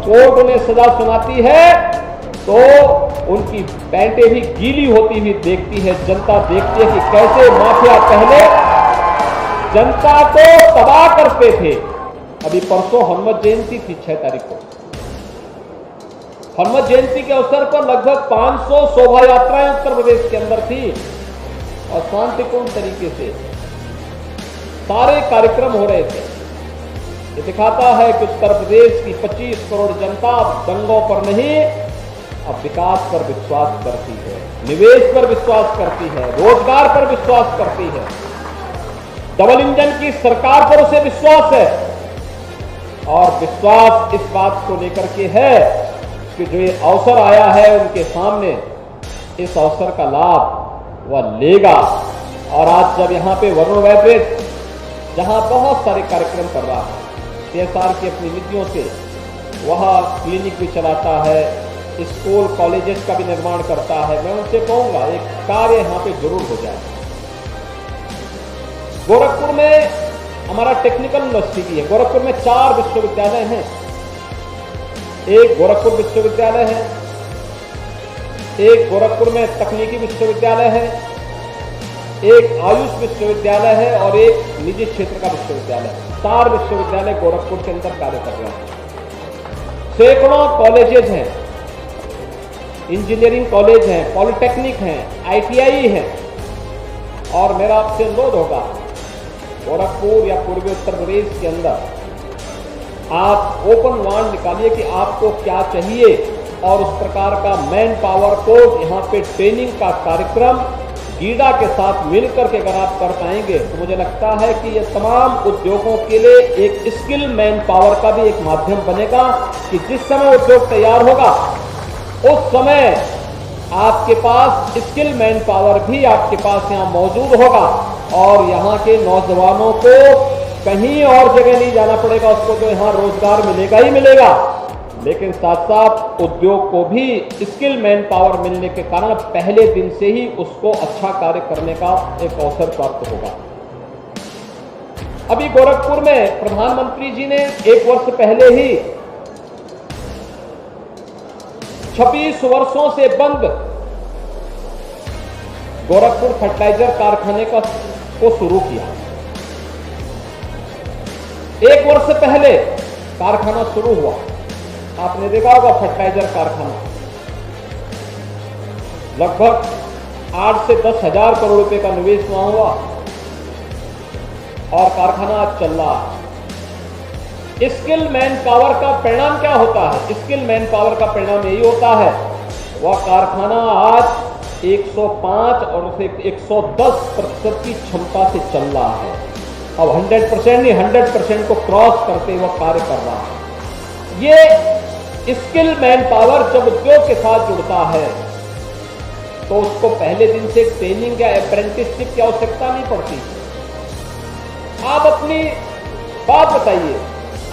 Court उन्हें सजा सुनाती है तो उनकी पैंटें भी गीली होती हुई देखती है। जनता देखती है कि कैसे माफिया पहले जनता को तबाह करते थे। अभी परसों हनुमत जयंती थी 6 तारीख को। हनुमत जयंती के अवसर पर लगभग 500 शोभा यात्राएं उत्तर प्रदेश के अंदर थी और शांतिपूर्ण तरीके से सारे कार्यक्रम हो रहे थे। ये दिखाता है कि उत्तर प्रदेश की 25 करोड़ जनता दंगों पर नहीं, अब विकास पर विश्वास करती है, निवेश पर विश्वास करती है, रोजगार पर विश्वास करती है। डबल इंजन की सरकार पर उसे विश्वास है और विश्वास इस बात को लेकर के है कि जो ये अवसर आया है उनके सामने, इस अवसर का लाभ वह लेगा। और आज जब यहाँ पे वरुण वैब्रेट जहाँ बहुत सारे कार्यक्रम कर रहा है, CSR की अपनी नीतियों से वह क्लिनिक भी चलाता है, स्कूल कॉलेजेस का भी निर्माण करता है, मैं उनसे कहूँगा एक कार्य यहाँ पे जरूर हो जाए। गोरखपुर में हमारा टेक्निकल यूनिवर्सिटी भी है। गोरखपुर में 4 विश्वविद्यालय हैं। एक गोरखपुर विश्वविद्यालय है, एक गोरखपुर में तकनीकी विश्वविद्यालय है, एक आयुष विश्वविद्यालय है और एक निजी क्षेत्र का विश्वविद्यालय है। 4 विश्वविद्यालय गोरखपुर के अंदर कार्य कर रहे हैं। सैकड़ों कॉलेजेस हैं, इंजीनियरिंग कॉलेज हैं, पॉलिटेक्निक हैं, ITI हैं। और मेरा आपसे अनुरोध होगा, गोरखपुर या पूर्वी उत्तर प्रदेश के अंदर आप ओपन वार्ड निकालिए कि आपको क्या चाहिए और उस प्रकार का मैन पावर को यहाँ पे ट्रेनिंग का कार्यक्रम गीडा के साथ मिलकर के अगर आप कर पाएंगे तो मुझे लगता है कि ये तमाम उद्योगों के लिए एक स्किल मैन पावर का भी एक माध्यम बनेगा कि जिस समय उद्योग तैयार होगा उस समय आपके पास स्किल मैन पावर भी आपके पास यहाँ मौजूद होगा और यहाँ के नौजवानों को कहीं और जगह नहीं जाना पड़ेगा, उसको तो यहाँ रोजगार मिलेगा ही मिलेगा, लेकिन साथ साथ उद्योग को भी स्किल मैन पावर मिलने के कारण पहले दिन से ही उसको अच्छा कार्य करने का एक अवसर प्राप्त होगा। अभी गोरखपुर में प्रधानमंत्री जी ने 1 वर्ष पहले ही 26 वर्षों से बंद गोरखपुर फर्टिलाइजर कारखाने को शुरू किया। 1 वर्ष पहले कारखाना शुरू हुआ, आपने देखा होगा फर्टिलाइजर कारखाना लगभग 8 से 10 हजार करोड़ रुपए का निवेश वहां हुआ और कारखाना आज चल रहा है। स्किल मैन पावर का परिणाम क्या होता है? स्किल मैन पावर का परिणाम यही होता है, वह कारखाना आज 105 और उसे 110% की क्षमता से चल रहा है। अब 100% नहीं, 100% को क्रॉस करते हुए कार्य कर रहा है। ये स्किल मैन पावर जब उद्योग के साथ जुड़ता है तो उसको पहले दिन से ट्रेनिंग या अप्रेंटिसशिप की आवश्यकता नहीं पड़ती। आप अपनी बात बताइए,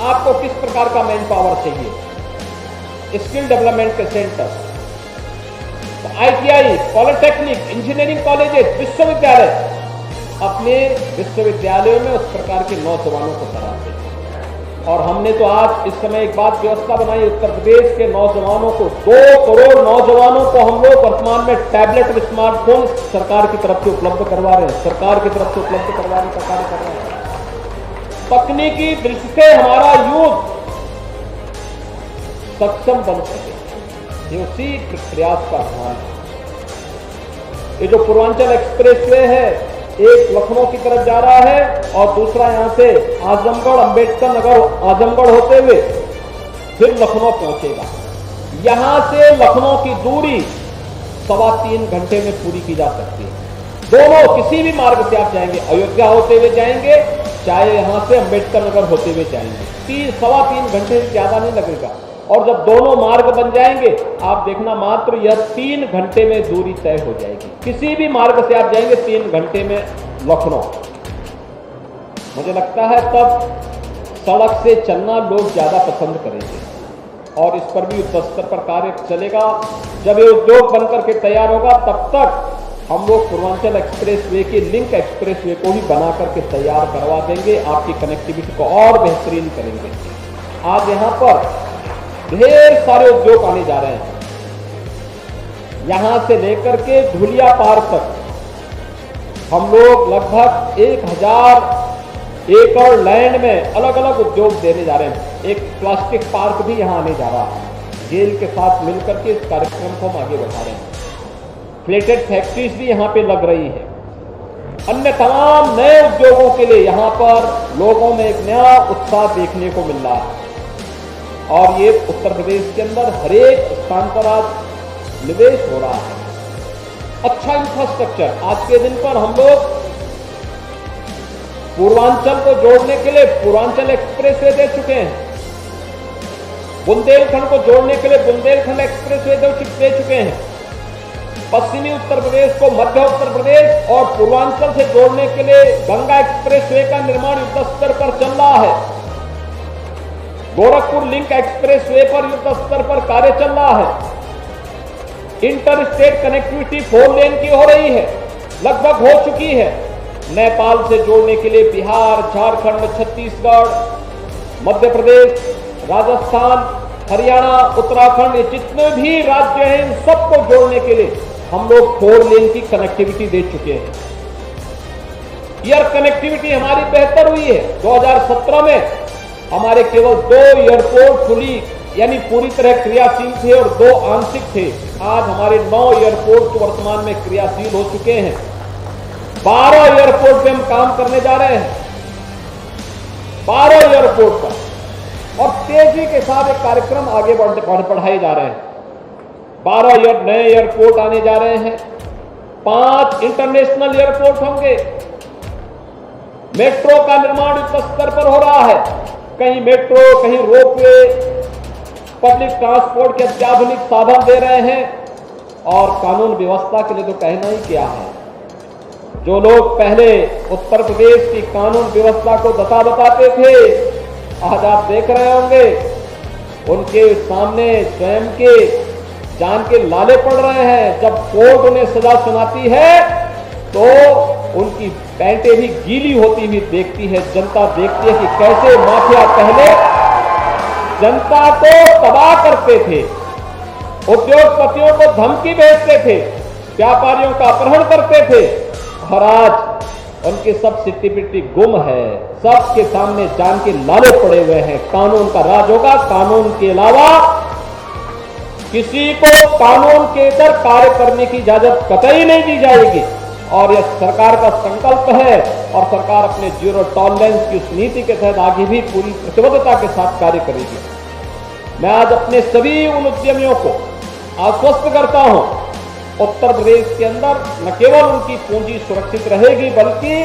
आपको किस प्रकार का मैन पावर चाहिए? स्किल डेवलपमेंट के centre, ITI, polytechnic, engineering colleges, विश्वविद्यालय अपने विश्वविद्यालयों में उस प्रकार के नौजवानों को पढ़ाते हैं। और हमने तो आज इस समय एक बात व्यवस्था बनाई, उत्तर प्रदेश के नौजवानों को 2 करोड़ नौजवानों को हम लोग वर्तमान में टैबलेट और स्मार्टफोन सरकार की तरफ से उपलब्ध करवा रहे हैं, सरकार की तरफ से उपलब्ध करवाने का कार्य कर रहे हैं। तकनीकी दृष्टि से हमारा यूथ सक्षम बन सके, ये उसी प्रयास का भाग है। ये जो पूर्वांचल एक्सप्रेसवे है, एक लखनऊ की तरफ जा रहा है और दूसरा यहां से आजमगढ़, अंबेडकर नगर, आजमगढ़ होते हुए फिर लखनऊ पहुंचेगा। यहां से लखनऊ की दूरी 3.25 घंटे में पूरी की जा सकती है। दोनों किसी भी मार्ग से आप जाएंगे, अयोध्या होते हुए जाएंगे, चाहे यहां से अंबेडकर नगर होते हुए जाएंगे, 3.25 घंटे से ज्यादा नहीं लगेगा। और जब दोनों मार्ग बन जाएंगे, आप देखना मात्र यह 3 घंटे में दूरी तय हो जाएगी। किसी भी मार्ग से आप जाएंगे 3 घंटे में लखनऊ। मुझे लगता है तब सड़क से चलना लोग ज्यादा पसंद करेंगे और इस पर भी युद्ध स्तर पर कार्य चलेगा। जब ये उद्योग बनकर के तैयार होगा तब तक हम लोग पूर्वांचल एक्सप्रेसवे के लिंक एक्सप्रेसवे को भी बना करके तैयार करवा देंगे, आपकी कनेक्टिविटी को और बेहतरीन करेंगे। आज यहाँ पर ढेर सारे उद्योग आने जा रहे हैं। यहां से लेकर के धुलिया पार तक हम लोग लगभग 1000 एकड़ लैंड में अलग अलग उद्योग देने जा रहे हैं। एक प्लास्टिक पार्क भी यहां आने जा रहा है। जेल के साथ मिलकर के इस कार्यक्रम को हम आगे बढ़ा रहे हैं। प्लेटेड फैक्ट्रीज भी यहां पे लग रही है। अन्य तमाम नए उद्योगों के लिए यहां पर लोगों में एक नया उत्साह देखने को मिल रहा है और ये उत्तर प्रदेश के अंदर हरेक स्थान पर आज निवेश हो रहा है। अच्छा इंफ्रास्ट्रक्चर, आज के दिन पर हम लोग पूर्वांचल को जोड़ने के लिए पूर्वांचल एक्सप्रेसवे दे चुके हैं। बुंदेलखंड को जोड़ने के लिए बुंदेलखंड एक्सप्रेसवे दे चुके हैं। पश्चिमी उत्तर प्रदेश को मध्य उत्तर प्रदेश और पूर्वांचल से जोड़ने के लिए गंगा एक्सप्रेसवे का निर्माण युद्ध स्तर पर चल रहा है। गोरखपुर लिंक एक्सप्रेसवे पर युद्ध स्तर पर कार्य चल रहा है। इंटर स्टेट कनेक्टिविटी 4 लेन की हो रही है, लगभग हो चुकी है। नेपाल से जोड़ने के लिए बिहार, झारखंड, छत्तीसगढ़, मध्य प्रदेश, राजस्थान, हरियाणा, उत्तराखंड, ये जितने भी राज्य हैं इन सबको जोड़ने के लिए हम लोग 4 लेन की कनेक्टिविटी दे चुके हैं। एयर कनेक्टिविटी हमारी बेहतर हुई है। 2017 में हमारे केवल 2 एयरपोर्ट फुली यानी पूरी तरह क्रियाशील थे और 2 आंशिक थे। आज हमारे 9 एयरपोर्ट वर्तमान में क्रियाशील हो चुके हैं। 12 एयरपोर्ट पे हम काम करने जा रहे हैं, 12 एयरपोर्ट पर, और तेजी के साथ एक कार्यक्रम आगे बढ़ाए जा रहे हैं। 12 नए एयरपोर्ट आने जा रहे हैं। 5 इंटरनेशनल एयरपोर्ट होंगे। मेट्रो का निर्माण युद्ध स्तर पर हो रहा है। कहीं मेट्रो, कहीं रोपवे, पब्लिक ट्रांसपोर्ट के अत्याधुनिक साधन दे रहे हैं। और कानून व्यवस्था के लिए तो कहना ही क्या है। जो लोग पहले उत्तर प्रदेश की कानून व्यवस्था को दता बताते थे, आज आप देख रहे होंगे उनके सामने स्वयं के जान के लाले पड़ रहे हैं। जब कोर्ट उन्हें सजा सुनाती है तो उनकी पैंटें भी गीली होती हुई देखती है। जनता देखती है कि कैसे माफिया पहले जनता को तबाह करते थे, उद्योगपतियों को धमकी भेजते थे, व्यापारियों का अपहरण करते थे, और आज उनकी सब सिट्टी पिट्टी गुम है। सबके सामने जान के लाले पड़े हुए हैं। कानून का राज होगा। कानून के अलावा किसी को कानून के इधर कार्य करने की इजाजत कतई नहीं दी जाएगी। और यह सरकार का संकल्प है और सरकार अपने जीरो टॉलरेंस की उस नीति के तहत आगे भी पूरी प्रतिबद्धता के साथ कार्य करेगी। मैं आज अपने सभी उन उद्यमियों को आश्वस्त करता हूं, उत्तर प्रदेश के अंदर न केवल उनकी पूंजी सुरक्षित रहेगी बल्कि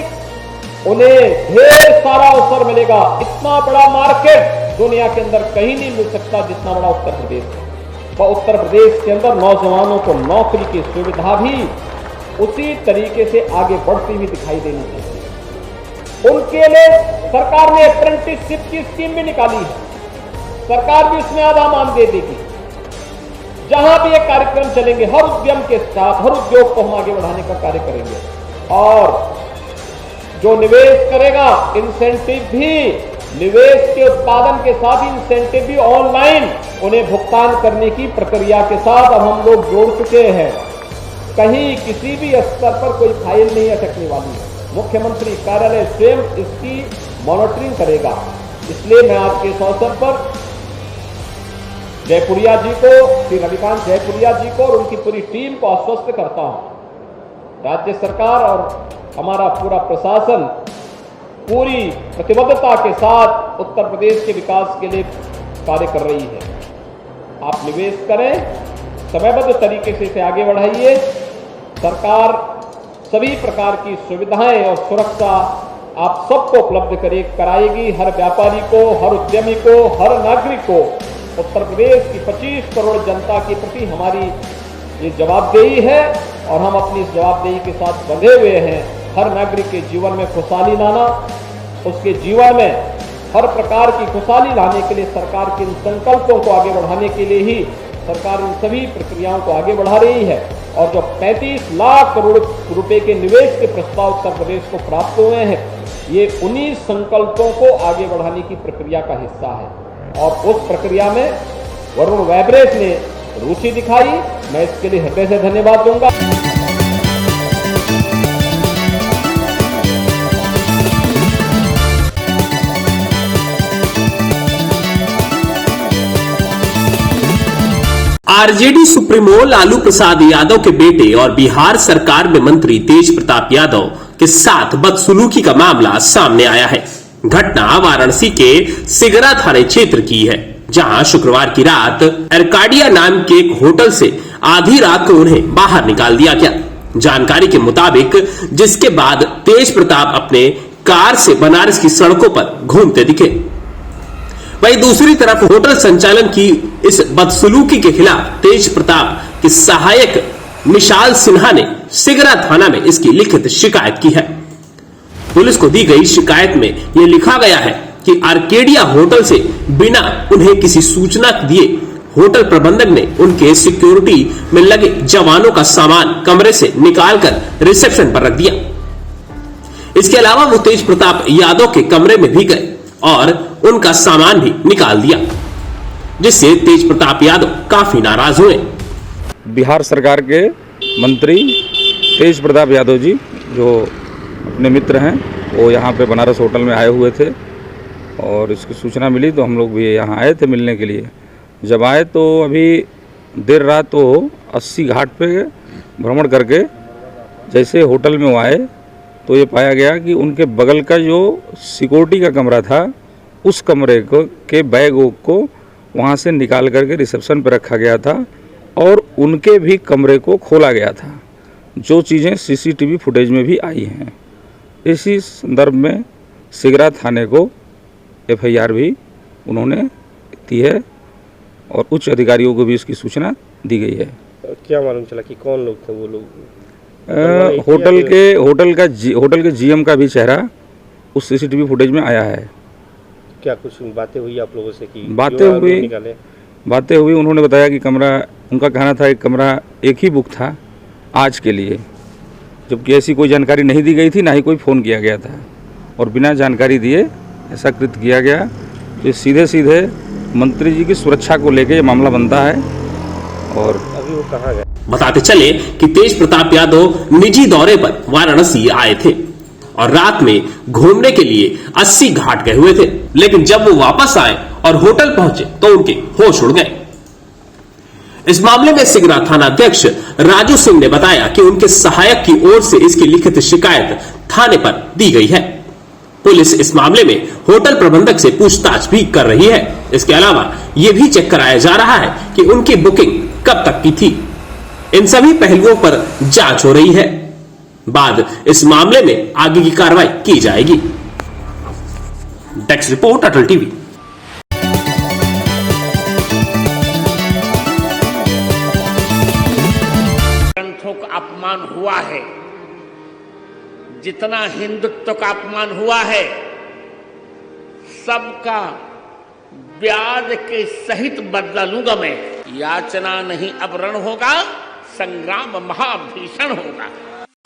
उन्हें ढेर सारा अवसर मिलेगा। इतना बड़ा मार्केट दुनिया के अंदर कहीं नहीं मिल सकता जितना बड़ा उत्तर प्रदेश है। और उत्तर प्रदेश के अंदर नौजवानों को नौकरी की सुविधा भी उसी तरीके से आगे बढ़ती हुई दिखाई देनी चाहिए। उनके लिए सरकार ने अप्रेंटिसशिप की स्कीम भी निकाली है। सरकार भी उसमें आधा मान दे देगी। जहां भी ये कार्यक्रम चलेंगे, हर उद्यम के साथ हर उद्योग को हम आगे बढ़ाने का कार्य करेंगे। और जो निवेश करेगा, इंसेंटिव भी, निवेश के उत्पादन के साथ इंसेंटिव भी ऑनलाइन उन्हें भुगतान करने की प्रक्रिया के साथ अब हम लोग जोड़ चुके हैं। कहीं किसी भी स्तर पर कोई फाइल नहीं अटकने वाली है। मुख्यमंत्री कार्यालय स्वयं इसकी मॉनिटरिंग करेगा। इसलिए मैं आज के इस अवसर पर जयपुरिया जी को, श्री रविकांत जयपुरिया जी को और उनकी पूरी टीम को आश्वस्त करता हूं। राज्य सरकार और हमारा पूरा प्रशासन पूरी प्रतिबद्धता के साथ उत्तर प्रदेश के विकास के लिए कार्य कर रही है। आप निवेश करें, समयबद्ध तरीके से इसे आगे बढ़ाइए। सरकार सभी प्रकार की सुविधाएं और सुरक्षा आप सबको उपलब्ध कराएगी। हर व्यापारी को, हर उद्यमी को, हर नागरिक को। उत्तर प्रदेश की 25 करोड़ जनता के प्रति हमारी ये जवाबदेही है और हम अपनी इस जवाबदेही के साथ बंधे हुए हैं। हर नागरिक के जीवन में खुशहाली लाना, उसके जीवन में हर प्रकार की खुशहाली लाने के लिए सरकार के इन संकल्पों को आगे बढ़ाने के लिए ही सरकार इन सभी प्रक्रियाओं को आगे बढ़ा रही है। और जो 35 लाख करोड़ रुपए के निवेश के प्रस्ताव उत्तर प्रदेश को प्राप्त हुए हैं, ये उन्हीं संकल्पों को आगे बढ़ाने की प्रक्रिया का हिस्सा है। और उस प्रक्रिया में वरुण वैब्रेस ने रुचि दिखाई, मैं इसके लिए हृदय से धन्यवाद दूंगा। आरजेडी सुप्रीमो लालू प्रसाद यादव के बेटे और बिहार सरकार में मंत्री तेज प्रताप यादव के साथ बदसलूकी का मामला सामने आया है। घटना वाराणसी के सिगरा थाने क्षेत्र की है, जहां शुक्रवार की रात एरकाडिया नाम के एक होटल से आधी रात को उन्हें बाहर निकाल दिया गया। जानकारी के मुताबिक जिसके बाद तेज प्रताप अपने कार से बनारस की सड़कों पर घूमते दिखे। वहीं दूसरी तरफ होटल संचालन की इस बदसलूकी के खिलाफ तेज प्रताप के सहायक मिशाल सिन्हा ने सिगरा थाना में इसकी लिखित शिकायत की है। पुलिस को दी गई शिकायत में यह लिखा गया है कि आर्केडिया होटल से बिना उन्हें किसी सूचना दिए होटल प्रबंधक ने उनके सिक्योरिटी में लगे जवानों का सामान कमरे से निकालकर रिसेप्शन पर रख दिया। इसके अलावा वो तेज प्रताप यादव के कमरे में भी गए और उनका सामान भी निकाल दिया, जिससे तेज प्रताप यादव काफी नाराज हुए। बिहार सरकार के मंत्री तेज प्रताप यादव जी, जो अपने मित्र हैं, वो यहाँ पे बनारस होटल में आए हुए थे और इसकी सूचना मिली तो हम लोग भी यहाँ आए थे मिलने के लिए। जब आए तो अभी देर रात तो 80 घाट पे भ्रमण करके जैसे होटल में वो आए तो ये पाया गया कि उनके बगल का जो सिक्योरिटी का कमरा था, उस कमरे को के बैगों को वहाँ से निकाल करके रिसेप्शन पर रखा गया था और उनके भी कमरे को खोला गया था, जो चीज़ें सीसीटीवी फुटेज में भी आई हैं। इसी संदर्भ में सिगरा थाने को एफआईआर भी उन्होंने दी है और उच्च अधिकारियों को भी इसकी सूचना दी गई है। क्या मालूम चला कि कौन लोग थे वो लोग? होटल के जीएम का भी चेहरा उस सीसीटीवी फुटेज में आया है। क्या कुछ बातें हुई आप लोगों से? कि बातें हुई उन्होंने बताया कि कमरा, उनका कहना था एक कमरा एक ही बुक था आज के लिए, जबकि ऐसी कोई जानकारी नहीं दी गई थी, ना ही कोई फ़ोन किया गया था और बिना जानकारी दिए ऐसा कृत्य किया गया। तो सीधे सीधे मंत्री जी की सुरक्षा को लेकर ये मामला बनता है। और अभी वो कहाँ गए? बताते चले कि तेज प्रताप यादव निजी दौरे पर वाराणसी आए थे और रात में घूमने के लिए 80 घाट गए हुए थे, लेकिन जब वो वापस आए और होटल पहुंचे तो उनके होश उड़ गए। इस मामले में सिगरा थाना अध्यक्ष राजू सिंह ने बताया कि उनके सहायक की ओर से इसकी लिखित शिकायत थाने पर दी गई है। पुलिस इस मामले में होटल प्रबंधक से पूछताछ भी कर रही है। इसके अलावा यह भी चेक कराया जा रहा है कि उनकी बुकिंग कब तक की थी। इन सभी पहलुओं पर जांच हो रही है। बाद इस मामले में आगे की कार्रवाई की जाएगी। डेस्क रिपोर्ट, अटल टीवी। ग्रंथों का अपमान हुआ है, जितना हिंदुत्व का अपमान हुआ है, सबका ब्याज के सहित बदला लूंगा मैं। याचना नहीं अब रण होगा, संग्राम महाभीषण होगा।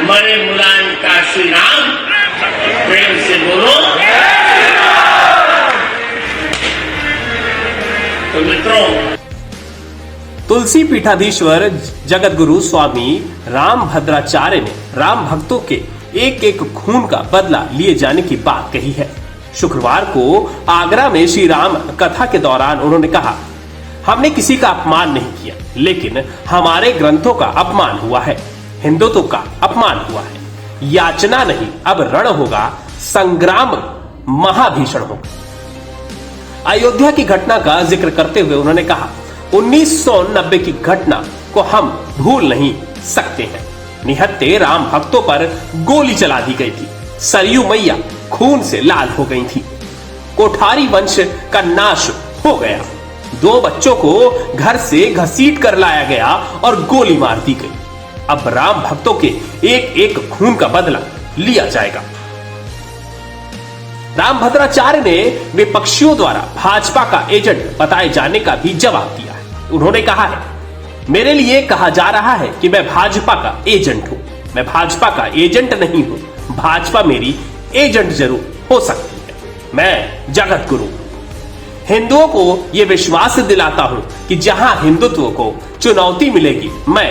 मरे मुलायम का श्री राम, प्रेम से बोलो। तो मित्रों, तुलसी पीठाधीश्वर जगत गुरु स्वामी राम भद्राचार्य ने राम भक्तों के एक एक खून का बदला लिए जाने की बात कही है। शुक्रवार को आगरा में श्री राम कथा के दौरान उन्होंने कहा, हमने किसी का अपमान नहीं किया, लेकिन हमारे ग्रंथों का अपमान हुआ है, हिंदुत्व का अपमान हुआ है। याचना नहीं अब रण होगा, संग्राम महाभीषण होगा। अयोध्या की घटना का जिक्र करते हुए उन्होंने कहा, 1990 की घटना को हम भूल नहीं सकते हैं। निहत्थे राम भक्तों पर गोली चला दी गई थी, सरयू मैया खून से लाल हो गई थी, कोठारी वंश का नाश हो गया, 2 बच्चों को घर से घसीट कर लाया गया और गोली मार दी गई। अब राम भक्तों के एक एक खून का बदला लिया जाएगा। राम भद्राचार्य ने विपक्षियों द्वारा भाजपा का एजेंट बताए जाने का भी जवाब दिया है। उन्होंने कहा है, मेरे लिए कहा जा रहा है कि मैं भाजपा का एजेंट हूं। मैं भाजपा का एजेंट नहीं हूं, भाजपा मेरी एजेंट जरूर हो सकती है। मैं जगत गुरु। हिंदुओं को यह विश्वास दिलाता हूं कि जहां हिंदुत्व को चुनौती मिलेगी, मैं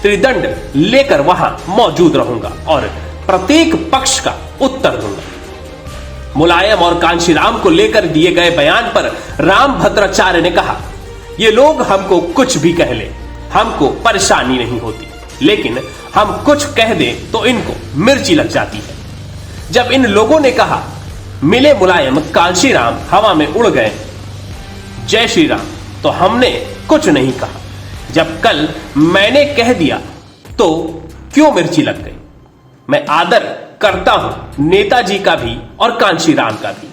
त्रिदंड लेकर वहां मौजूद रहूंगा और प्रत्येक पक्ष का उत्तर दूंगा। मुलायम और कांशीराम को लेकर दिए गए बयान पर रामभद्राचार्य ने कहा, ये लोग हमको कुछ भी कह ले, हमको परेशानी नहीं होती, लेकिन हम कुछ कह दें तो इनको मिर्ची लग जाती है। जब इन लोगों ने कहा मिले मुलायम कांशीराम हवा में उड़ गए, जय श्री राम, तो हमने कुछ नहीं कहा। जब कल मैंने कह दिया तो क्यों मिर्ची लग गई? मैं आदर करता हूं नेताजी का भी और कांशीराम का भी।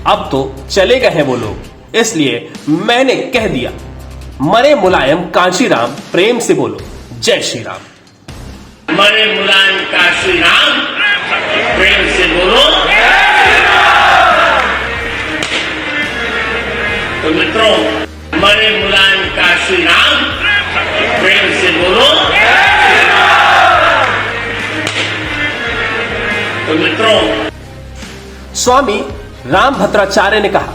अब तो चले गए हैं वो लोग, इसलिए मैंने कह दिया। मरे मुलायम कांशीराम, प्रेम से बोलो जय श्री राम। मरे मुलायम कांशीराम, प्रेम से बोलो। तो मित्रों, मरे मुलायम कांशीराम, प्रेम से बोलो। तो मित्रों, स्वामी रामभद्राचार्य ने कहा,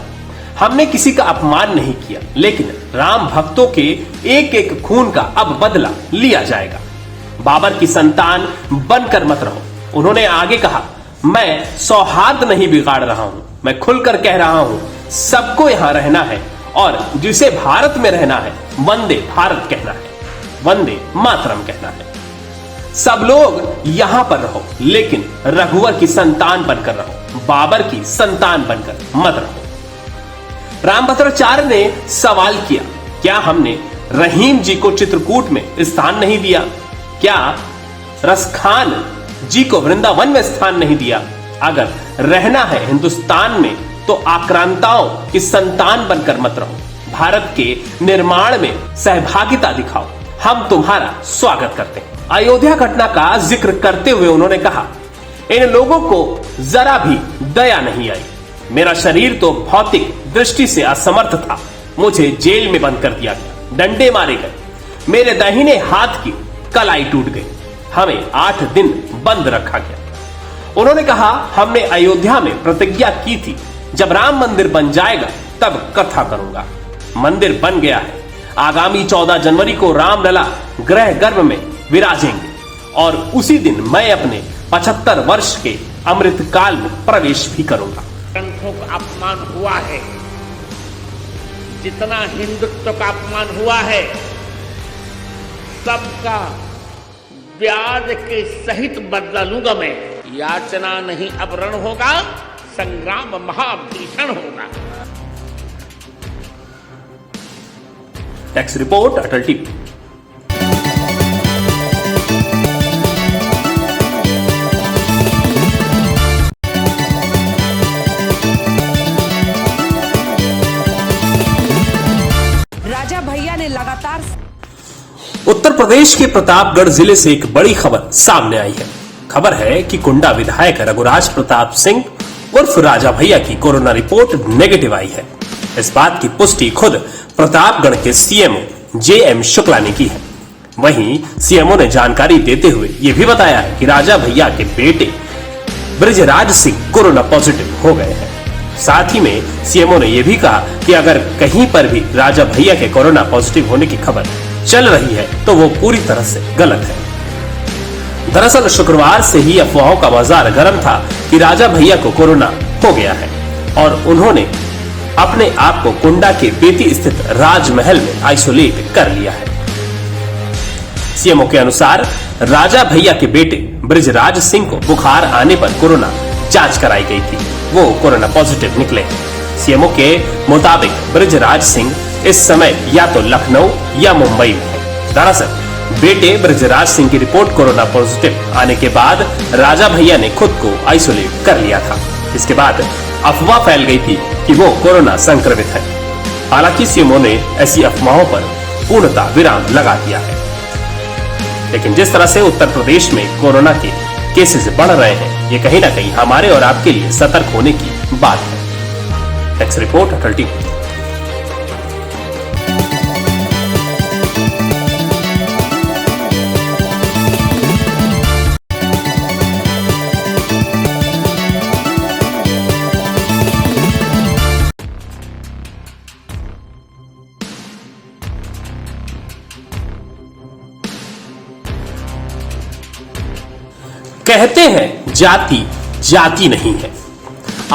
हमने किसी का अपमान नहीं किया, लेकिन राम भक्तों के एक एक खून का अब बदला लिया जाएगा। बाबर की संतान बनकर मत रहो। उन्होंने आगे कहा, मैं सौहार्द नहीं बिगाड़ रहा हूं, मैं खुलकर कह रहा हूं सबको यहां रहना है और जिसे भारत में रहना है वंदे भारत कहना है, वंदे मातरम कहना है। सब लोग यहां पर रहो, लेकिन रघुवर की संतान बनकर रहो, बाबर की संतान बनकर मत रहो। रामभद्राचार्य ने सवाल किया, क्या हमने रहीम जी को चित्रकूट में स्थान नहीं दिया? क्या रसखान जी को वृंदावन में स्थान नहीं दिया? अगर रहना है हिंदुस्तान में तो आक्रांताओं की संतान बनकर मत रहो, भारत के निर्माण में सहभागिता दिखाओ, हम तुम्हारा स्वागत करते हैं। अयोध्या घटना का जिक्र करते हुए उन्होंने कहा, इन लोगों को जरा भी दया नहीं आई। मेरा शरीर तो भौतिक दृष्टि से असमर्थ था, मुझे जेल में बंद कर दिया गया, डंडे मारे गए, मेरे दाहिने हाथ की कलाई टूट गई, हमें 8 दिन बंद रखा गया। उन्होंने कहा, हमने अयोध्या में प्रतिज्ञा की थी, जब राम मंदिर बन जाएगा तब कथा करूंगा। मंदिर बन गया है, आगामी 14 जनवरी को रामलला गृह गर्भ में विराजेंगे और उसी दिन मैं अपने 75 वर्ष के अमृत काल में प्रवेश भी करूंगा। ग्रंथों का अपमान हुआ है, जितना हिंदुत्व का अपमान हुआ है, सबका ब्याज के सहित बदला लूंगा मैं। याचना नहीं अब रण होगा, संग्राम महाभीषण होगा। टैक्स रिपोर्ट, अटल टीवी। राजा भैया ने लगातार उत्तर प्रदेश के प्रतापगढ़ जिले से एक बड़ी खबर सामने आई है। खबर है कि कुंडा विधायक रघुराज प्रताप सिंह उर्फ राजा भैया की कोरोना रिपोर्ट नेगेटिव आई है। इस बात की पुष्टि खुद प्रतापगढ़ के सीएमओ जेएम शुक्ला ने की है। वहीं सीएमओ ने जानकारी देते हुए यह भी बताया है कि राजा भैया के बेटे ब्रिजराज सिंह कोरोना पॉजिटिव हो गए हैं। साथ ही में सीएमओ ने यह भी कहा कि अगर कहीं पर भी राजा भैया के कोरोना पॉजिटिव होने की खबर चल रही है तो वो पूरी तरह से गलत है। दरअसल शुक्रवार से ही अफवाहों का बाजार गर्म था कि राजा भैया को कोरोना हो गया है और उन्होंने अपने आप को कुंडा के बेती स्थित राजमहल में आइसोलेट कर लिया है। सीएमओ के अनुसार राजा भैया के बेटे ब्रिजराज सिंह को बुखार आने पर कोरोना जांच कराई गई थी, वो कोरोना पॉजिटिव निकले। सीएमओ के मुताबिक ब्रिजराज सिंह इस समय या तो लखनऊ या मुंबई में है। दरअसल बेटे ब्रिजराज सिंह की रिपोर्ट कोरोना पॉजिटिव आने के बाद राजा भैया ने खुद को आइसोलेट कर लिया था। इसके बाद अफवाह फैल गई थी कि वो कोरोना संक्रमित है। हालांकि सीएमओ ने ऐसी अफवाहों पर पूर्णतः विराम लगा दिया है। लेकिन जिस तरह से उत्तर प्रदेश में कोरोना के केसेस बढ़ रहे हैं, ये कहीं ना कहीं हमारे और आपके लिए सतर्क होने की बात है। टैक्स रिपोर्ट, अटल टीवी। कहते हैं जाति जाति नहीं है।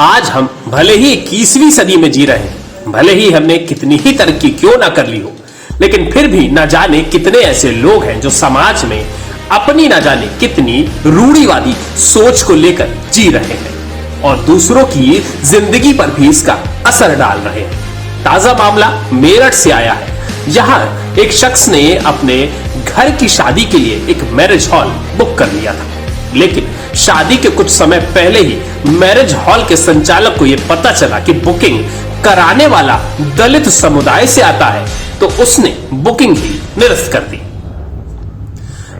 आज हम भले ही 21वीं सदी में जी रहे हैं, भले ही हमने कितनी ही तरक्की क्यों ना कर ली हो, लेकिन फिर भी न जाने कितने ऐसे लोग हैं जो समाज में अपनी न जाने कितनी रूढ़िवादी सोच को लेकर जी रहे हैं और दूसरों की जिंदगी पर भी इसका असर डाल रहे हैं। ताजा मामला मेरठ से आया है, जहां एक शख्स ने अपने घर की शादी के लिए एक मैरिज हॉल बुक कर लिया था, लेकिन शादी के कुछ समय पहले ही मैरिज हॉल के संचालक को यह पता चला कि बुकिंग कराने वाला दलित समुदाय से आता है, तो उसने बुकिंग ही निरस्त कर दी।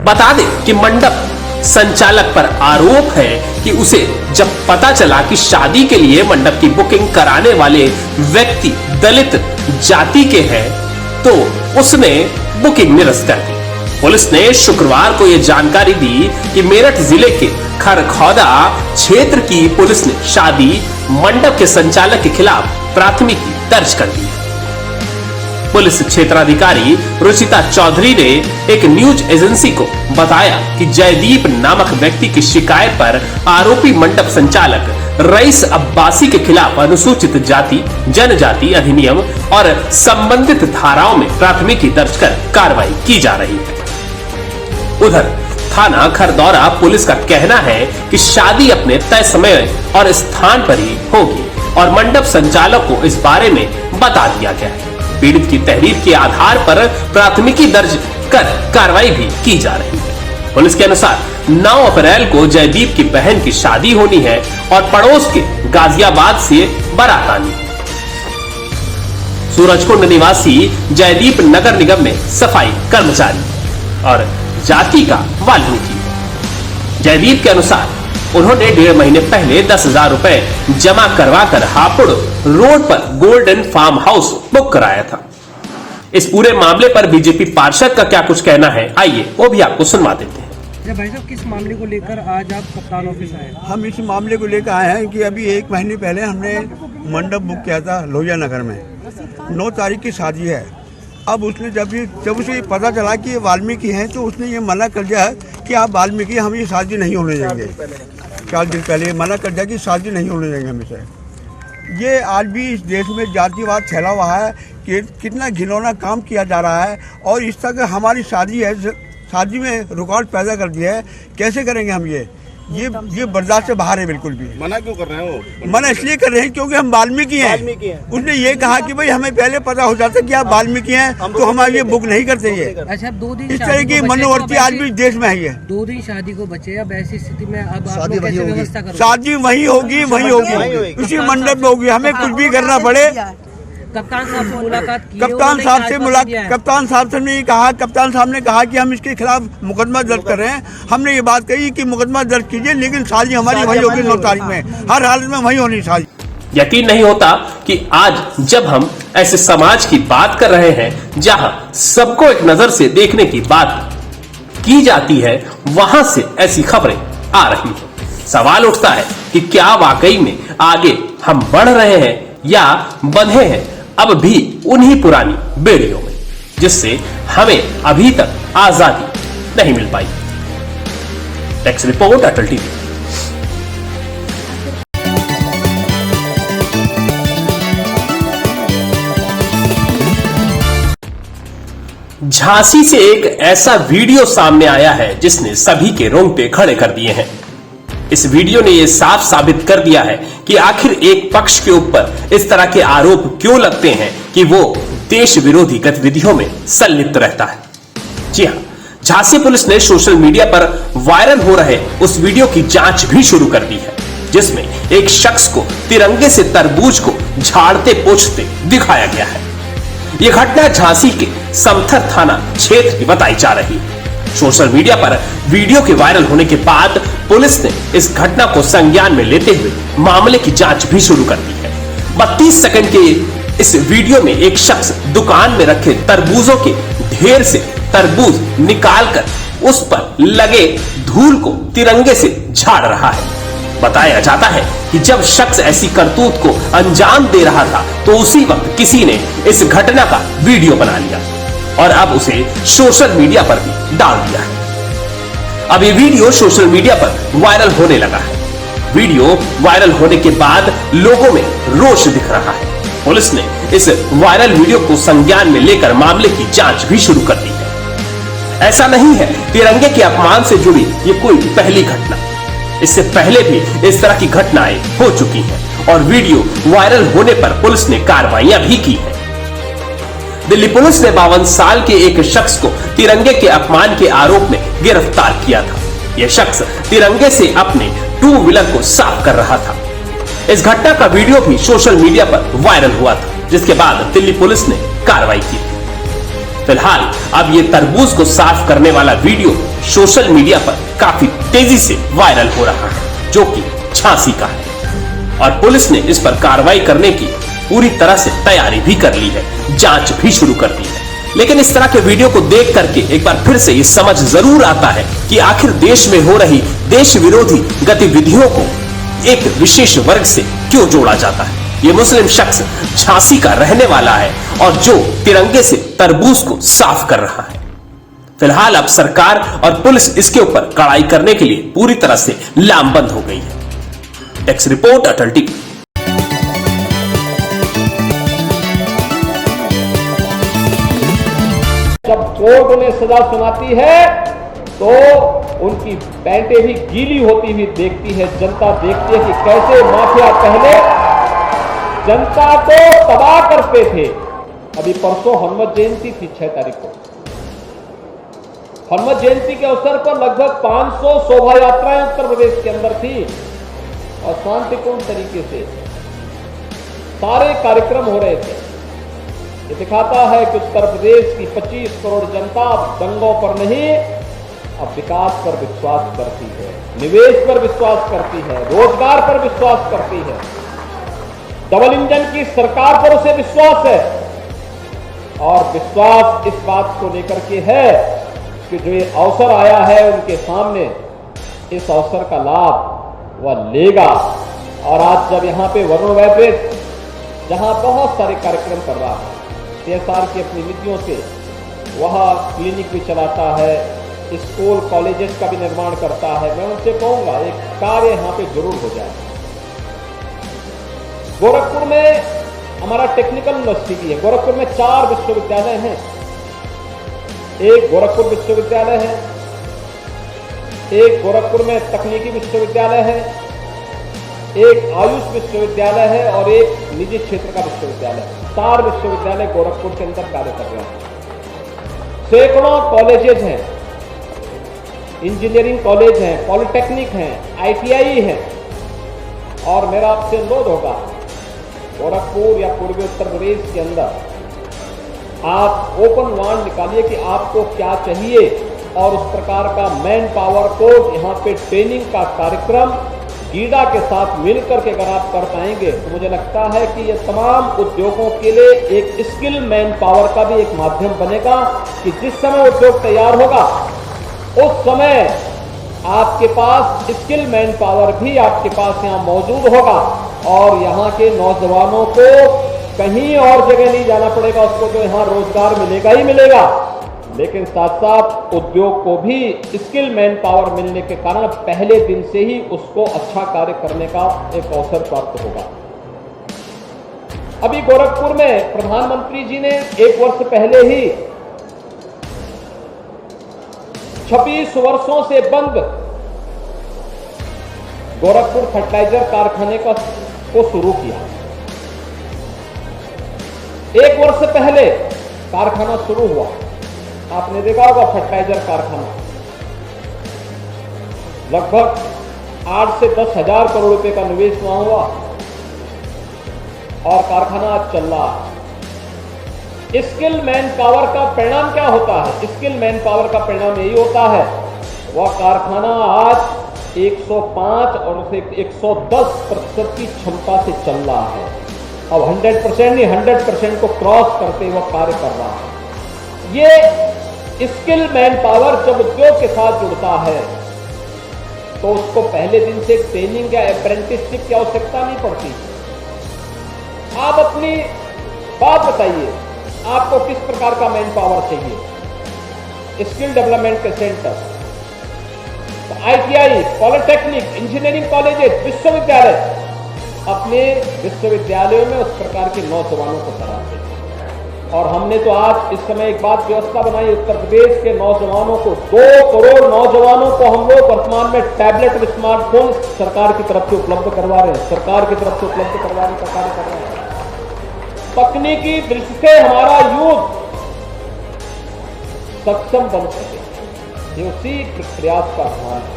बता दें कि मंडप संचालक पर आरोप है कि उसे जब पता चला कि शादी के लिए मंडप की बुकिंग कराने वाले व्यक्ति दलित जाति के हैं, तो उसने बुकिंग निरस्त कर दी। पुलिस ने शुक्रवार को यह जानकारी दी कि मेरठ जिले के खरखौदा क्षेत्र की पुलिस ने शादी मंडप के संचालक के खिलाफ प्राथमिकी दर्ज कर दी। पुलिस क्षेत्राधिकारी रुचिता चौधरी ने एक न्यूज एजेंसी को बताया कि जयदीप नामक व्यक्ति की शिकायत पर आरोपी मंडप संचालक रईस अब्बासी के खिलाफ अनुसूचित जाति जनजाति अधिनियम और संबंधित धाराओं में प्राथमिकी दर्ज कर कार्रवाई की जा रही है। उधर थाना खरदौरा पुलिस का कहना है कि शादी अपने तय समय और स्थान पर ही होगी और मंडप संचालक को इस बारे में बता दिया गया है। पीड़ित की तहरीर के आधार पर प्राथमिकी दर्ज कर कार्रवाई भी की जा रही है। पुलिस के अनुसार 9 अप्रैल को जयदीप की बहन की शादी होनी है और पड़ोस के गाजियाबाद से बारात आनी। सूरजकुंड निवासी जयदीप नगर निगम में सफाई कर्मचारी और जाति का वाल्मीकि। जयदीप के अनुसार उन्होंने 1.5 महीने पहले 10,000 रुपए जमा करवाकर हापुड़ रोड पर गोल्डन फार्म हाउस बुक कराया था। इस पूरे मामले पर बीजेपी पार्षद का क्या कुछ कहना है, आइए वो भी आपको सुनवा देते हैं। भाई साहब, किस मामले को लेकर आज आप कप्तान ऑफिस आए? हम इस मामले को लेकर आए हैं कि अभी 1 महीने पहले हमने मंडप बुक किया था लोहिया नगर में। 9 तारीख की शादी है। अब उसने जब उसे पता चला कि ये वाल्मीकि हैं, तो उसने ये मना कर दिया कि आप वाल्मीकि, हम ये शादी नहीं होने देंगे। 4 दिन पहले मना कर दिया कि शादी नहीं होने देंगे हमेशा। ये आज भी इस देश में जातिवाद फैला हुआ है कि कितना घिनौना काम किया जा रहा है और इस तरह हमारी शादी है, शादी में रुकावट पैदा कर दिया है। कैसे करेंगे हम ये बर्दाश्त से बाहर है बिल्कुल भी। मना क्यों कर रहे हैं वो? मना इसलिए कर रहे हैं क्योंकि हम वाल्मीकि हैं। उसने ये कहा कि भाई हमें पहले पता हो जाता कि आप वाल्मीकि हैं तो हमारे लिए बुक नहीं करते ये। अच्छा, 2 दिन इस तरह की मनोवर्ती आज भी देश में है। 2 दिन शादी को बचे, अब ऐसी स्थिति में अब आप लोग कैसे व्यवस्था करोगे? शादी वही होगी उसी मंडप में होगी। हमें कुछ भी करना पड़े। कप्तान साहब से मुलाकात की? कप्तान साहब से हमने कहा, कप्तान साहब ने कहा कि हम इसके खिलाफ मुकदमा दर्ज कर रहे हैं। हमने ये बात कही कि मुकदमा दर्ज कीजिए, लेकिन शादी हमारी वही होगी 9 तारीख में, हर हालत में वही होनी शादी। यकीन नहीं होता कि आज जब हम ऐसे समाज की बात कर रहे हैं जहां सबको एक नजर से देखने की बात की जाती है, वहां से ऐसी खबरें आ रही हैं। सवाल उठता है कि क्या वाकई में आगे हम बढ़ रहे हैं या बंधे हैं अब भी उन्हीं पुरानी बेड़ियों में, जिससे हमें अभी तक आजादी नहीं मिल पाई। टेक्स्ट रिपोर्ट, अटल टीवी। झांसी से एक ऐसा वीडियो सामने आया है जिसने सभी के रोंगटे खड़े कर दिए हैं। इस वीडियो ने यह साफ साबित कर दिया है कि आखिर एक पक्ष के ऊपर इस तरह के आरोप क्यों लगते हैं कि वो देश विरोधी गतिविधियों में संलिप्त रहता है। जी हां, झांसी पुलिस ने सोशल मीडिया पर वायरल हो रहे उस वीडियो की जांच भी शुरू कर दी है, जिसमें एक शख्स को तिरंगे से तरबूज को झाड़ते पोंछते दिखाया गया है। यह घटना झांसी के समथर थाना क्षेत्र की बताई जा रही है। सोशल मीडिया पर वीडियो के वायरल होने के बाद पुलिस ने इस घटना को संज्ञान में लेते हुए मामले की जांच भी शुरू कर दी है। 32 सेकंड के इस वीडियो में एक शख्स दुकान में रखे तरबूजों के ढेर से तरबूज निकालकर उस पर लगे धूल को तिरंगे से झाड़ रहा है। बताया जाता है कि जब शख्स ऐसी करतूत को अंजाम दे रहा था तो उसी वक्त किसी ने इस घटना का वीडियो बना लिया और अब उसे सोशल मीडिया पर भी डाल दिया है। अब ये वीडियो सोशल मीडिया पर वायरल होने लगा है। वीडियो वायरल होने के बाद लोगों में रोष दिख रहा है। पुलिस ने इस वायरल वीडियो को संज्ञान में लेकर मामले की जांच भी शुरू कर दी है। ऐसा नहीं है तिरंगे के अपमान से जुड़ी ये कोई पहली घटना। इससे पहले भी इस तरह की घटनाएं हो चुकी हैं और वीडियो वायरल होने पर पुलिस ने कार्रवाइयां भी की है। दिल्ली पुलिस ने 52 साल के एक शख्स को तिरंगे के अपमान के आरोप में गिरफ्तार किया था। यह शख्स तिरंगे से अपने टू व्हीलर को साफ कर रहा था। इस घटना का वीडियो भी सोशल मीडिया पर वायरल हुआ था, जिसके बाद दिल्ली पुलिस ने कार्रवाई की थी। फिलहाल अब ये तरबूज को साफ करने वाला वीडियो सोशल मीडिया पर काफी तेजी से वायरल हो रहा है, जो कि झांसी का है और पुलिस ने इस पर कार्रवाई करने की पूरी तरह से तैयारी भी कर ली है, जांच भी शुरू कर दी है। लेकिन इस तरह के वीडियो को देख करके एक बार फिर से ये समझ जरूर आता है कि आखिर देश में हो रही देश विरोधी गतिविधियों को एक विशेष वर्ग से क्यों जोड़ा जाता है। ये मुस्लिम शख्स झांसी का रहने वाला है और जो तिरंगे से तरबूज को साफ कर रहा है। फिलहाल अब सरकार और पुलिस इसके ऊपर कड़ाई करने के लिए पूरी तरह से लामबंद हो गई है। टेक्स रिपोर्ट अटल टीवी। जब कोर्ट उन्हें सजा सुनाती है तो उनकी पैंटें भी गीली होती हुई देखती है। जनता देखती है कि कैसे माफिया पहले जनता को तबाह करते थे। अभी परसों हनुमत जयंती थी 6 तारीख को। हनुमत जयंती के अवसर पर लगभग 500 शोभा यात्राएं उत्तर प्रदेश के अंदर थी और शांतिपूर्ण तरीके से सारे कार्यक्रम हो रहे थे। ये दिखाता है कि उत्तर प्रदेश की 25 करोड़ जनता अब दंगों पर नहीं, अब विकास पर विश्वास करती है, निवेश पर विश्वास करती है, रोजगार पर विश्वास करती है। डबल इंजन की सरकार पर उसे विश्वास है और विश्वास इस बात को लेकर के है कि जो ये अवसर आया है उनके सामने, इस अवसर का लाभ वह लेगा। और आज जब यहाँ पे वरुण वैब्रेट जहाँ बहुत सारे कार्यक्रम कर रहा है, CSR की अपनी नीतियों से वह क्लिनिक भी चलाता है, स्कूल कॉलेजेस का भी निर्माण करता है, मैं उनसे कहूँगा एक कार्य यहाँ पे जरूर हो जाए। गोरखपुर में हमारा टेक्निकल यूनिवर्सिटी भी है। गोरखपुर में 4 विश्वविद्यालय हैं। एक गोरखपुर विश्वविद्यालय है, एक गोरखपुर में तकनीकी विश्वविद्यालय है, एक आयुष विश्वविद्यालय है और एक निजी क्षेत्र का विश्वविद्यालय है। 4 विश्वविद्यालय गोरखपुर के अंदर कार्य कर रहे हैं। सैकड़ों कॉलेजेस हैं, इंजीनियरिंग कॉलेज हैं, पॉलिटेक्निक हैं, ITI हैं। और मेरा आपसे अनुरोध होगा, गोरखपुर या पूर्वी उत्तर प्रदेश के अंदर आप ओपन वार्ड निकालिए कि आपको क्या चाहिए और उस प्रकार का मैन पावर को यहाँ पे ट्रेनिंग का कार्यक्रम गीडा के साथ मिलकर के अगर आप कर पाएंगे तो मुझे लगता है कि ये तमाम उद्योगों के लिए एक स्किल मैन पावर का भी एक माध्यम बनेगा कि जिस समय उद्योग तैयार होगा उस समय आपके पास स्किल मैन पावर भी आपके पास यहाँ मौजूद होगा और यहाँ के नौजवानों को कहीं और जगह नहीं जाना पड़ेगा, उसको जो यहाँ रोजगार मिलेगा ही मिलेगा। लेकिन साथ साथ उद्योग को भी स्किल मैन पावर मिलने के कारण पहले दिन से ही उसको अच्छा कार्य करने का एक अवसर प्राप्त होगा। अभी गोरखपुर में प्रधानमंत्री जी ने 1 वर्ष पहले ही 26 वर्षों से बंद गोरखपुर फर्टिलाइजर कारखाने को शुरू किया। 1 वर्ष पहले कारखाना शुरू हुआ, आपने देखा होगा फर्टिलाइजर कारखाना लगभग 8 से 10 हजार करोड़ रुपए का निवेश वहां हुआ और कारखाना आज चल रहा है। स्किल मैन पावर का परिणाम क्या होता है? स्किल मैन पावर का परिणाम यही होता है, वह कारखाना आज 105 और उसे 110% की क्षमता से चल रहा है। अब 100% नहीं 100% को क्रॉस करते हुए कार्य कर रहा है। ये स्किल मैन पावर जब उद्योग के साथ जुड़ता है तो उसको पहले दिन से ट्रेनिंग या अप्रेंटिसशिप की आवश्यकता नहीं पड़ती। आप अपनी बात बताइए, आपको किस प्रकार का मैन पावर चाहिए? स्किल डेवलपमेंट के centre, ITI, polytechnic, engineering colleges, विश्वविद्यालय अपने विश्वविद्यालयों में उस प्रकार के नौजवानों को पढ़ाते हैं। और हमने तो आज इस समय एक बात व्यवस्था बनाई, उत्तर प्रदेश के नौजवानों को 2 करोड़ नौजवानों को हम लोग वर्तमान में टैबलेट और स्मार्टफोन सरकार की तरफ से उपलब्ध करवा रहे हैं, सरकार की तरफ से उपलब्ध करवाने का कार्य कर रहे हैं। तकनीकी दृष्टि से हमारा यूथ सक्षम बन सके, ये उसी प्रयास का भाग है।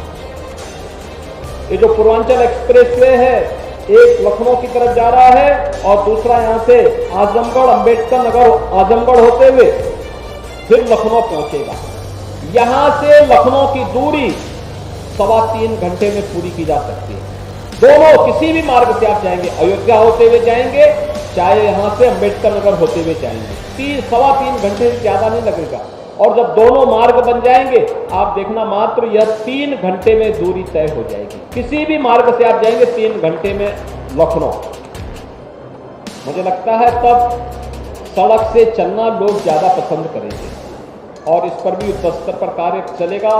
ये जो पूर्वांचल एक्सप्रेसवे है, एक लखनऊ की तरफ जा रहा है और दूसरा यहां से आजमगढ़, अंबेडकर नगर, आजमगढ़ होते हुए फिर लखनऊ पहुंचेगा। यहां से लखनऊ की दूरी 3.25 घंटे में पूरी की जा सकती है। दोनों किसी भी मार्ग से आप जाएंगे, अयोध्या होते हुए जाएंगे, चाहे यहां से अंबेडकर नगर होते हुए जाएंगे, 3.25 घंटे से ज्यादा नहीं लगेगा। और जब दोनों मार्ग बन जाएंगे, आप देखना मात्र यह 3 घंटे में दूरी तय हो जाएगी। किसी भी मार्ग से आप जाएंगे 3 घंटे में लखनऊ। मुझे लगता है तब सड़क से चलना लोग ज्यादा पसंद करेंगे और इस पर भी युद्धस्तर पर कार्य चलेगा।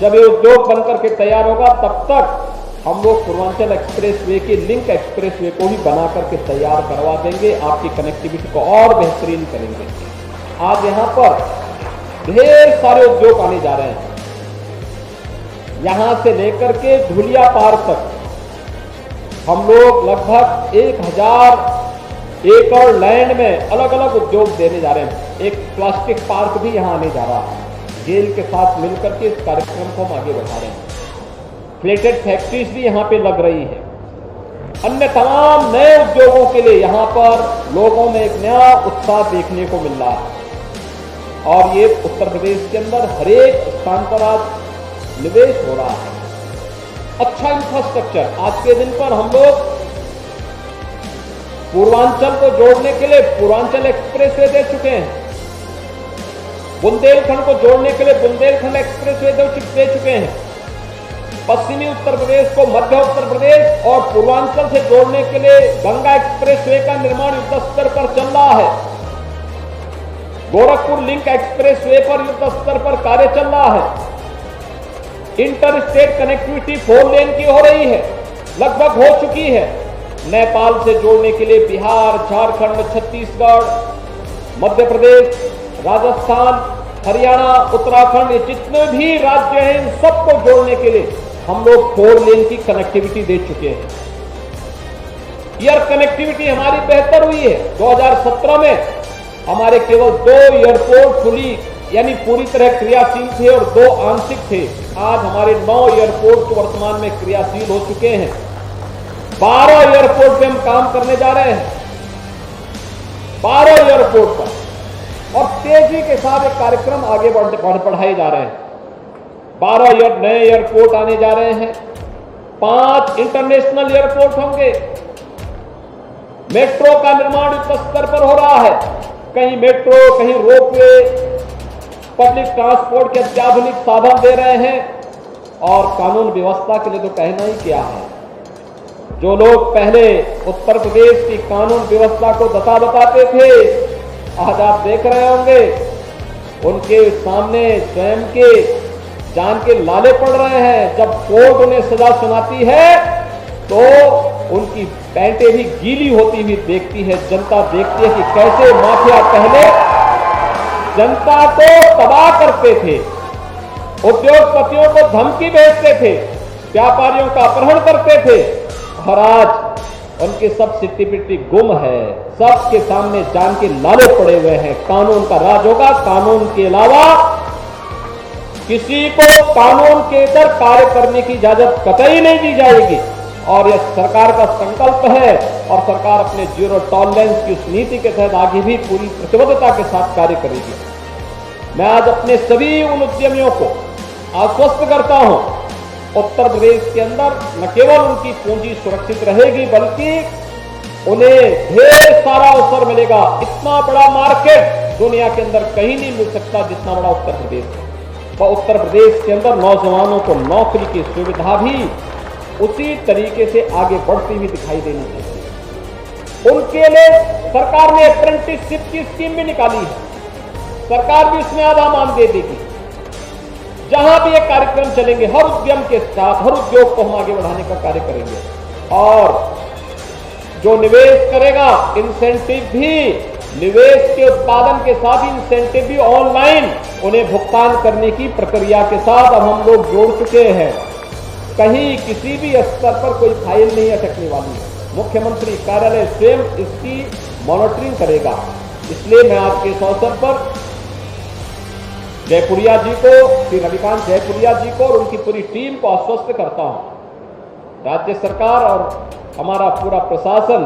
जब ये उद्योग बनकर के तैयार होगा, तब तक हम लोग पूर्वांचल एक्सप्रेसवे के लिंक एक्सप्रेसवे को ही बना करके तैयार करवा देंगे, आपकी कनेक्टिविटी को और बेहतरीन करेंगे। आज यहाँ पर ढेर सारे उद्योग आने जा रहे हैं, यहां से लेकर के धुलिया पार तक हम लोग लगभग 1000 एकड़ लैंड में अलग अलग उद्योग देने जा रहे हैं। एक प्लास्टिक पार्क भी यहां आने जा रहा है, गेल के साथ मिलकर के इस कार्यक्रम को हम आगे बढ़ा रहे हैं। प्लेटेड फैक्ट्रीज भी यहां पे लग रही है। अन्य तमाम नए उद्योगों के लिए यहां पर लोगों में एक नया उत्साह देखने को मिल रहा है और ये उत्तर प्रदेश के अंदर हरेक स्थान पर आज निवेश हो रहा है। अच्छा इंफ्रास्ट्रक्चर, आज के दिन पर हम लोग पूर्वांचल को जोड़ने के लिए पूर्वांचल एक्सप्रेसवे दे चुके हैं, बुंदेलखंड को जोड़ने के लिए बुंदेलखंड एक्सप्रेसवे दे चुके हैं, पश्चिमी उत्तर प्रदेश को मध्य उत्तर प्रदेश और पूर्वांचल से जोड़ने के लिए गंगा एक्सप्रेसवे का निर्माण युद्ध स्तर पर चल रहा है, गोरखपुर लिंक एक्सप्रेसवे पर युद्ध स्तर पर कार्य चल रहा है, इंटर स्टेट कनेक्टिविटी 4 लेन की हो रही है, लगभग हो चुकी है। नेपाल से जोड़ने के लिए बिहार, झारखंड, छत्तीसगढ़, मध्य प्रदेश, राजस्थान, हरियाणा, उत्तराखंड, ये जितने भी राज्य हैं इन सबको जोड़ने के लिए हम लोग 4 लेन की कनेक्टिविटी दे चुके हैं। एयर कनेक्टिविटी हमारी बेहतर हुई है। 2017 में हमारे केवल 2 एयरपोर्ट फुली यानी पूरी तरह क्रियाशील थे और 2 आंशिक थे। आज हमारे 9 एयरपोर्ट वर्तमान में क्रियाशील हो चुके हैं। 12 एयरपोर्ट पे हम काम करने जा रहे हैं, 12 एयरपोर्ट पर, और तेजी के साथ एक कार्यक्रम आगे बढ़ाए जा रहे हैं। 12 नए एयरपोर्ट आने जा रहे हैं, 5 इंटरनेशनल एयरपोर्ट होंगे। मेट्रो का निर्माण युद्ध स्तर पर हो रहा है, कहीं मेट्रो, कहीं रोपवे, पब्लिक ट्रांसपोर्ट के अत्याधुनिक साधन दे रहे हैं। और कानून व्यवस्था के लिए तो कहना ही क्या है। जो लोग पहले उत्तर प्रदेश की कानून व्यवस्था को बताते थे, आज आप देख रहे होंगे उनके सामने स्वयं के जान के लाले पड़ रहे हैं। जब कोर्ट उन्हें सजा सुनाती है तो उनकी पैंटें भी गीली होती हुई देखती है। जनता देखती है कि कैसे माफिया पहले जनता को तबाह करते थे, उद्योगपतियों को धमकी भेजते थे, व्यापारियों का अपहरण करते थे, और आज उनकी सब सिट्टी गुम है। सबके सामने जान के लाले पड़े हुए हैं। कानून का राज होगा। कानून के अलावा किसी को कानून के इधर कार्य करने की इजाजत कतई नहीं दी जाएगी। और यह सरकार का संकल्प है और सरकार अपने जीरो टॉलरेंस की उस नीति के तहत आगे भी पूरी प्रतिबद्धता के साथ कार्य करेगी। मैं आज अपने सभी उन उद्यमियों को आश्वस्त करता हूं, उत्तर प्रदेश के अंदर न केवल उनकी पूंजी सुरक्षित रहेगी बल्कि उन्हें ढेर सारा अवसर मिलेगा। इतना बड़ा मार्केट दुनिया के अंदर कहीं नहीं मिल सकता जितना बड़ा उत्तर प्रदेश है। और उत्तर प्रदेश के अंदर नौजवानों को नौकरी की सुविधा भी उसी तरीके से आगे बढ़ती हुई दिखाई देनी चाहिए। उनके लिए सरकार ने अप्रेंटिसशिप की स्कीम भी निकाली है। सरकार भी उसमें आधा मान दे देगी। जहां भी ये कार्यक्रम चलेंगे, हर उद्यम के साथ, हर उद्योग को हम आगे बढ़ाने का कार्य करेंगे। और जो निवेश करेगा, इंसेंटिव भी, निवेश के उत्पादन के साथ इंसेंटिव भी ऑनलाइन उन्हें भुगतान करने की प्रक्रिया के साथ अब हम लोग जोड़ चुके हैं। कहीं किसी भी स्तर पर कोई फाइल नहीं अटकने वाली है। मुख्यमंत्री कार्यालय स्वयं इसकी मॉनिटरिंग करेगा। इसलिए मैं आज के इस अवसर पर जयपुरिया जी को, श्री रविकांत जयपुरिया जी को और उनकी पूरी टीम को आश्वस्त करता हूं। राज्य सरकार और हमारा पूरा प्रशासन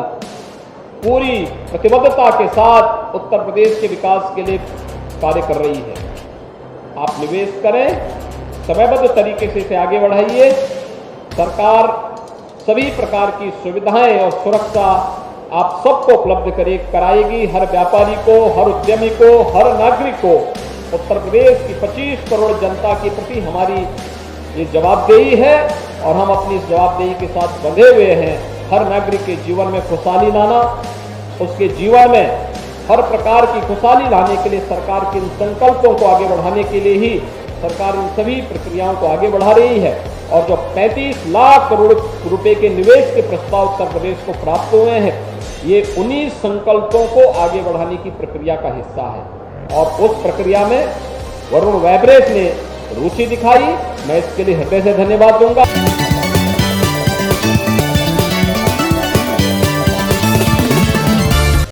पूरी प्रतिबद्धता के साथ उत्तर प्रदेश के विकास के लिए कार्य कर रही है। आप निवेश करें, समयबद्ध तरीके से इसे आगे बढ़ाइए। सरकार सभी प्रकार की सुविधाएं और सुरक्षा आप सबको उपलब्ध कराएगी। हर व्यापारी को, हर उद्यमी को, हर नागरिक को। उत्तर प्रदेश की 25 करोड़ जनता के प्रति हमारी ये जवाबदेही है और हम अपनी इस जवाबदेही के साथ बंधे हुए हैं। हर नागरिक के जीवन में खुशहाली लाना, उसके जीवन में हर प्रकार की खुशहाली लाने के लिए सरकार के इन संकल्पों को आगे बढ़ाने के लिए ही सरकार इन सभी प्रक्रियाओं को आगे बढ़ा रही है। और जो 35 लाख करोड़ रुपए के निवेश के प्रस्ताव उत्तर प्रदेश को प्राप्त हुए हैं, ये उन्हीं संकल्पों को आगे बढ़ाने की प्रक्रिया का हिस्सा है। और उस प्रक्रिया में वरुण वाइब्रेस ने रुचि दिखाई, मैं इसके लिए हृदय से धन्यवाद दूंगा।